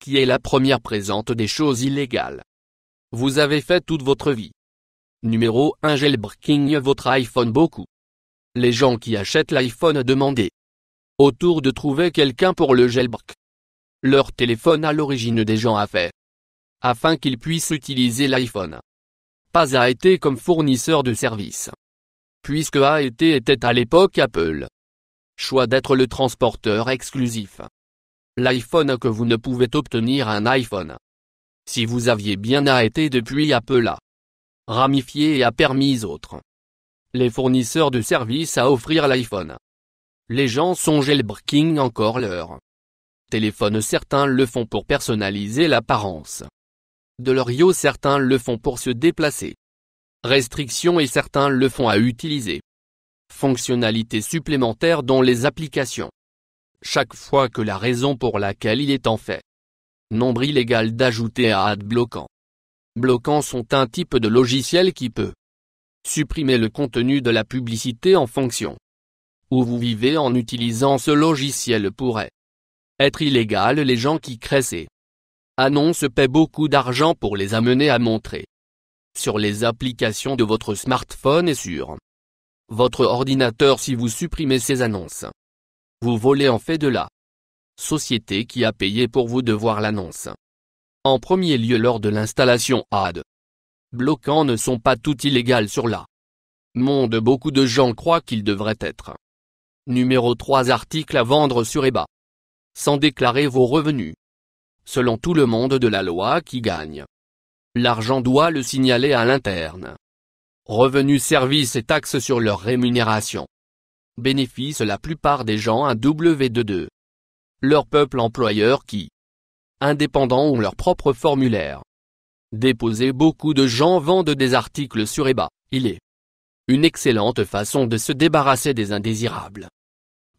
qui est la première présente des choses illégales. Vous avez fait toute votre vie. Numéro 1. Jailbreaking votre iPhone. Beaucoup. Les gens qui achètent l'iPhone demandent autour de trouver quelqu'un pour le jailbreak. Leur téléphone à l'origine des gens a fait. Afin qu'ils puissent utiliser l'iPhone. Pas a été comme fournisseur de service. Puisque AT était à l'époque Apple. Choix d'être le transporteur exclusif. L'iPhone que vous ne pouvez obtenir un iPhone. Si vous aviez bien AT depuis Apple a ramifié et a permis autres. Les fournisseurs de services à offrir l'iPhone. Les gens sont jailbreaking encore leur téléphone. Certains le font pour personnaliser l'apparence de leur iOS, certains le font pour se déplacer. Restrictions et certains le font à utiliser. Fonctionnalités supplémentaires dans les applications. Chaque fois que la raison pour laquelle il est en fait. Nombre illégal d'ajouter à ad bloquant. Bloquants sont un type de logiciel qui peut supprimer le contenu de la publicité en fonction où vous vivez. En utilisant ce logiciel pourrait être illégal. Les gens qui créent ces annonces paient beaucoup d'argent pour les amener à montrer sur les applications de votre smartphone et sur votre ordinateur. Si vous supprimez ces annonces, vous volez en fait de la société qui a payé pour vous de voir l'annonce. En premier lieu, lors de l'installation ad bloquants ne sont pas toutes illégales sur la monde. Beaucoup de gens croient qu'ils devraient être. Numéro 3. Articles à vendre sur eBay. Sans déclarer vos revenus. Selon tout le monde de la loi qui gagne l'argent doit le signaler à l'interne. Revenus, services et taxes sur leur rémunération. Bénéfice. La plupart des gens un W2. Leur peuple employeur qui indépendants ont leur propre formulaire. Déposer. Beaucoup de gens vendent des articles sur eBay. Il est une excellente façon de se débarrasser des indésirables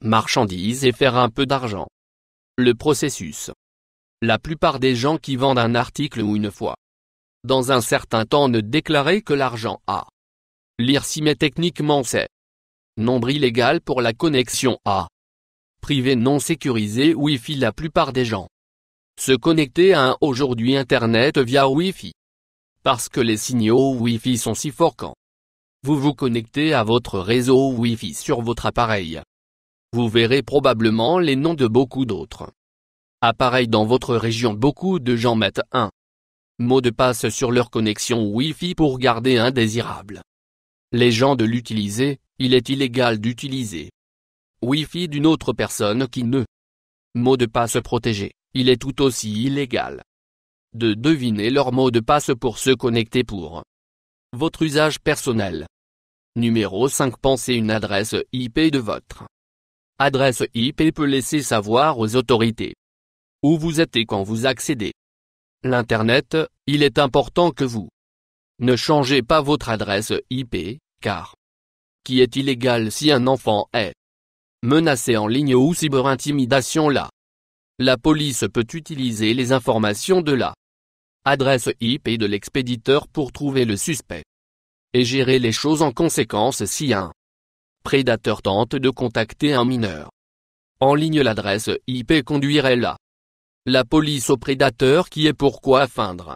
marchandises et faire un peu d'argent. Le processus. La plupart des gens qui vendent un article ou une fois dans un certain temps ne déclarent que l'argent à l'IRSI, mais techniquement c'est nombre illégal pour la connexion à privé non sécurisé Wi-Fi. La plupart des gens se connecter à aujourd'hui Internet via Wi-Fi. Parce que les signaux Wi-Fi sont si forts quand vous vous connectez à votre réseau Wi-Fi sur votre appareil. Vous verrez probablement les noms de beaucoup d'autres appareils dans votre région. Beaucoup de gens mettent un mot de passe sur leur connexion Wi-Fi pour garder indésirable les gens de l'utiliser. Il est illégal d'utiliser Wi-Fi d'une autre personne qui ne mot de passe protégé. Il est tout aussi illégal de deviner leur mot de passe pour se connecter pour votre usage personnel. Numéro 5. Pensez une adresse IP de votre adresse IP peut laisser savoir aux autorités où vous êtes et quand vous accédez l'Internet. Il est important que vous ne changez pas votre adresse IP, car qui est illégal si un enfant est menacé en ligne ou cyberintimidation. La police peut utiliser les informations de la adresse IP de l'expéditeur pour trouver le suspect et gérer les choses en conséquence. Si un prédateur tente de contacter un mineur en ligne, l'adresse IP conduirait la police au prédateur, qui est pourquoi feindre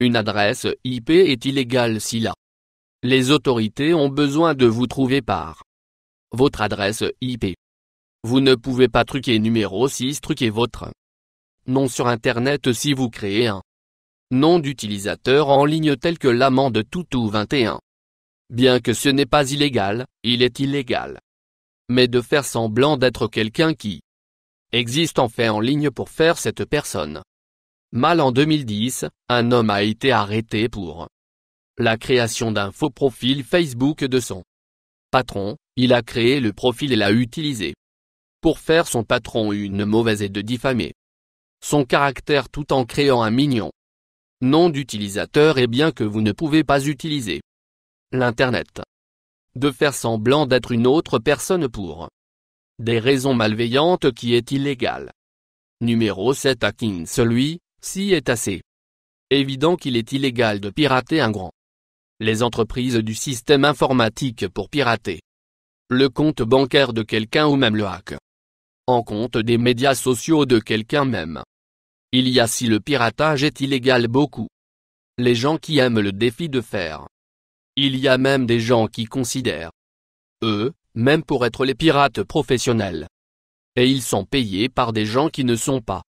une adresse IP est illégale si les autorités ont besoin de vous trouver par votre adresse IP. Vous ne pouvez pas truquer. Numéro 6. Truquer votre nom sur Internet. Si vous créez un nom d'utilisateur en ligne tel que l'amende Toutou 21. Bien que ce n'est pas illégal, il est illégal. Mais de faire semblant d'être quelqu'un qui existe en fait en ligne pour faire cette personne mal. En 2010, un homme a été arrêté pour la création d'un faux profil Facebook de son patron. Il a créé le profil et l'a utilisé pour faire son patron une mauvaise et de diffamer son caractère tout en créant un mignon nom d'utilisateur. Et bien que vous ne pouvez pas utiliser l'Internet, de faire semblant d'être une autre personne pour des raisons malveillantes, qui est illégal. Numéro 7. Hacking. Celui-ci est assez évident qu'il est illégal de pirater un grand les entreprises du système informatique pour pirater le compte bancaire de quelqu'un ou même le hack en compte des médias sociaux de quelqu'un même. Il y a si le piratage est illégal beaucoup. Les gens qui aiment le défi de fer. Il y a même des gens qui considèrent même pour être les pirates professionnels. Et ils sont payés par des gens qui ne sont pas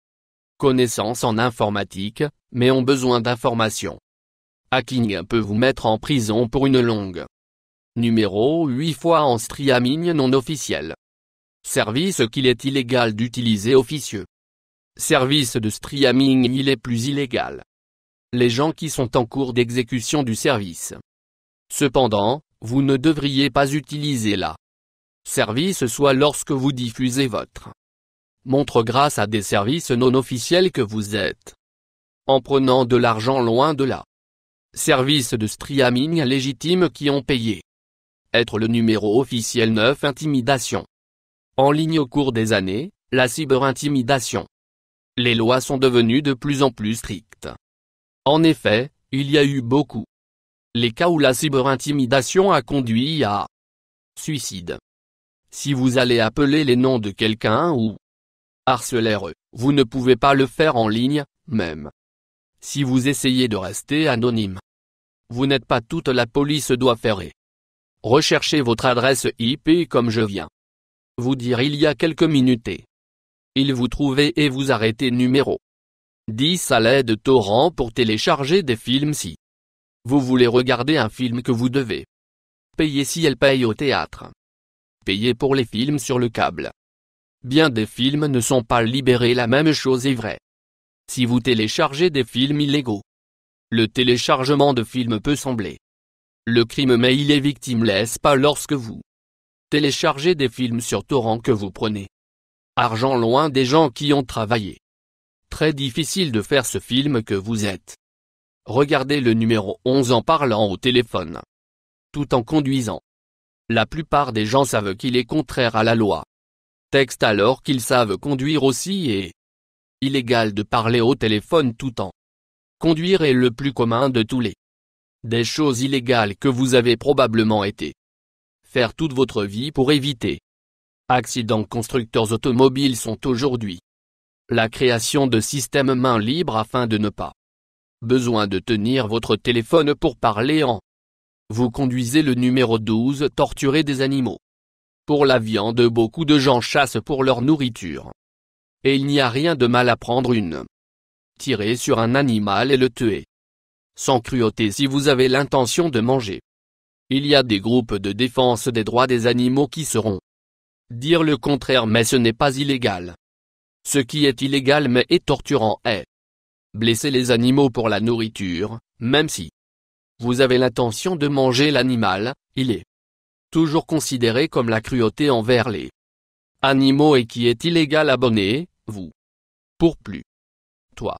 connaissances en informatique, mais ont besoin d'informations. Hacking peut vous mettre en prison pour une longue. Numéro 8 fois en streaming non officiel. Service qu'il est illégal d'utiliser officieux. Service de streaming il est plus illégal. Les gens qui sont en cours d'exécution du service. Cependant, vous ne devriez pas utiliser la service soit lorsque vous diffusez votre montre grâce à des services non officiels que vous êtes en prenant de l'argent loin de là. Services de streaming légitimes qui ont payé. Être le numéro officiel 9 intimidation. En ligne au cours des années, la cyberintimidation. Les lois sont devenues de plus en plus strictes. En effet, il y a eu beaucoup les cas où la cyberintimidation a conduit à suicide. Si vous allez appeler les noms de quelqu'un ou harceler vous ne pouvez pas le faire en ligne, même si vous essayez de rester anonyme. Vous n'êtes pas toute la police doit faire et recherchez votre adresse IP comme je viens vous dire il y a quelques minutes et il vous trouvez et vous arrêtez numéro 10 à l'aide de torrent pour télécharger des films si vous voulez regarder un film que vous devez payer si elle paye au théâtre. Payer pour les films sur le câble. Bien des films ne sont pas libérés la même chose est vraie. Si vous téléchargez des films illégaux, le téléchargement de films peut sembler le crime mais il est victimeless pas lorsque vous téléchargez des films sur torrent que vous prenez argent loin des gens qui ont travaillé. Très difficile de faire ce film que vous êtes. Regardez le numéro 11 en parlant au téléphone. Tout en conduisant. La plupart des gens savent qu'il est contraire à la loi. Texte alors qu'ils savent conduire aussi et illégal de parler au téléphone tout en conduire est le plus commun de tous les des choses illégales que vous avez probablement été faire toute votre vie pour éviter. Accidents. Constructeurs automobiles sont aujourd'hui la création de systèmes main libre afin de ne pas besoin de tenir votre téléphone pour parler en vous conduisez le numéro 12 torturer des animaux. Pour la viande beaucoup de gens chassent pour leur nourriture. Et il n'y a rien de mal à prendre une tirer sur un animal et le tuer. Sans cruauté si vous avez l'intention de manger. Il y a des groupes de défense des droits des animaux qui seront dire le contraire mais ce n'est pas illégal. Ce qui est illégal mais est torturant est blesser les animaux pour la nourriture, même si vous avez l'intention de manger l'animal, il est toujours considéré comme la cruauté envers les animaux et qui est illégal. Abonnez-vous pour plus. Toi.